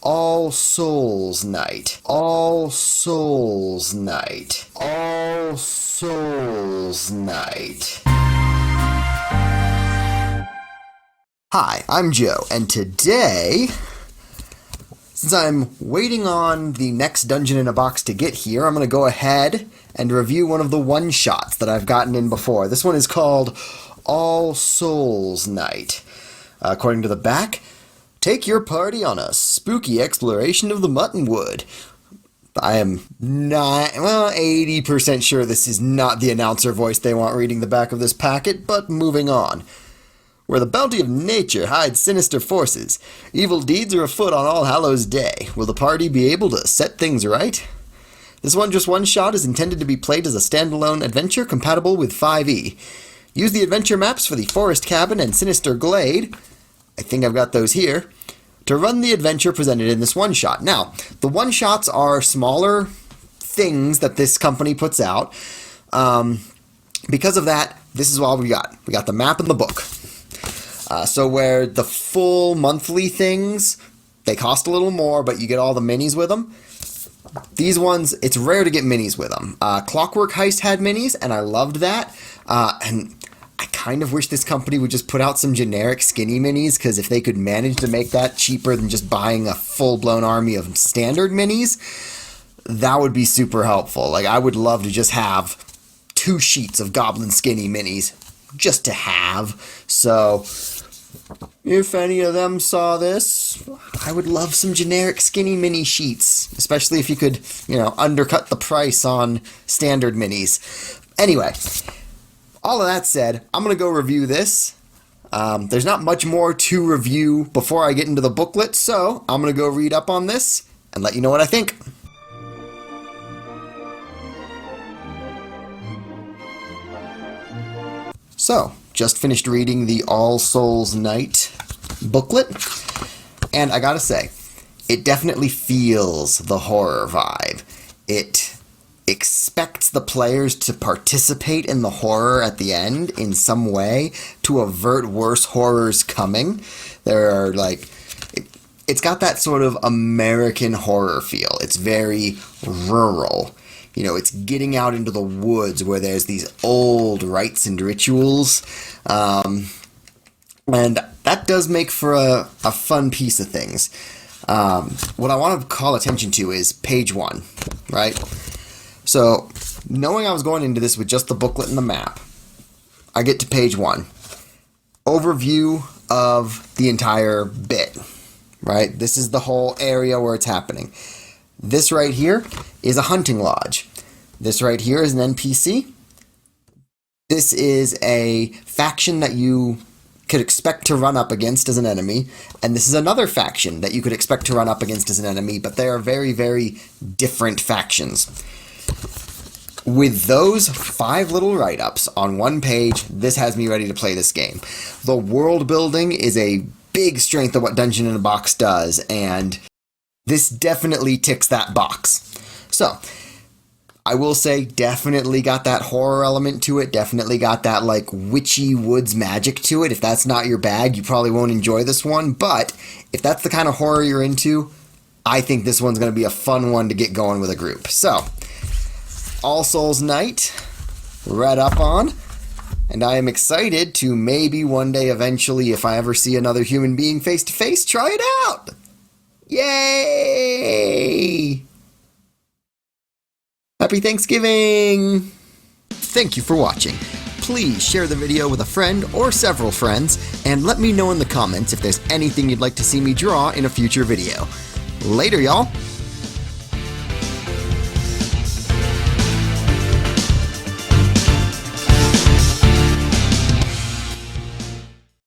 All Souls Night. All Souls Night. All Souls Night. Hi, I'm Joe, and today, since I'm waiting on the next Dungeon in a Box to get here, I'm going to go ahead and review one of the one-shots that I've gotten in before. This one is called All Souls Night. According to the back, take your party on a spooky exploration of the Muttonwood. I am not, 80% sure this is not the announcer voice they want reading the back of this packet, but moving on. Where the bounty of nature hides sinister forces, evil deeds are afoot on All Hallows Day. Will the party be able to set things right? This one shot is intended to be played as a standalone adventure compatible with 5e. Use the adventure maps for the Forest Cabin and Sinister Glade, I think I've got those here, to run the adventure presented in this one-shot. Now, the one-shots are smaller things that this company puts out. Because of that, this is all we got. We got the map and the book. So where the full monthly things, they cost a little more, but you get all the minis with them. These ones, it's rare to get minis with them. Clockwork Heist had minis, and I loved that. And I kind of wish this company would just put out some generic skinny minis, because if they could manage to make that cheaper than just buying a full-blown army of standard minis, that would be super helpful. Like, I would love to just have 2 sheets of Goblin Skinny minis, just to have. So if any of them saw this, I would love some generic skinny mini sheets, especially if you could, undercut the price on standard minis. Anyway, all of that said, I'm going to go review this. There's not much more to review before I get into the booklet, so I'm going to go read up on this and let you know what I think. So, just finished reading the All Souls Night booklet, and I gotta say, it definitely feels the horror vibe. It expects the players to participate in the horror at the end in some way to avert worse horrors coming. There are, it's got that sort of American horror feel. It's very rural. It's getting out into the woods where there's these old rites and rituals. And that does make for a fun piece of things. What I want to call attention to is page 1, right? So, knowing I was going into this with just the booklet and the map, I get to page 1. Overview of the entire bit, right? This is the whole area where it's happening. This right here is a hunting lodge. This right here is an NPC. This is a faction that you could expect to run up against as an enemy, and this is another faction that you could expect to run up against as an enemy, but they are very, very different factions. With those 5 little write-ups on one page, this has me ready to play this game. The world building is a big strength of what Dungeon in a Box does, and this definitely ticks that box. So, I will say, definitely got that horror element to it, definitely got that, witchy woods magic to it. If that's not your bag, you probably won't enjoy this one, but if that's the kind of horror you're into, I think this one's going to be a fun one to get going with a group. So, All Souls Night, read up on, and I am excited to maybe one day eventually, if I ever see another human being face to face, try it out! Yay! Happy Thanksgiving! Thank you for watching. Please share the video with a friend or several friends, and let me know in the comments if there's anything you'd like to see me draw in a future video. Later, y'all!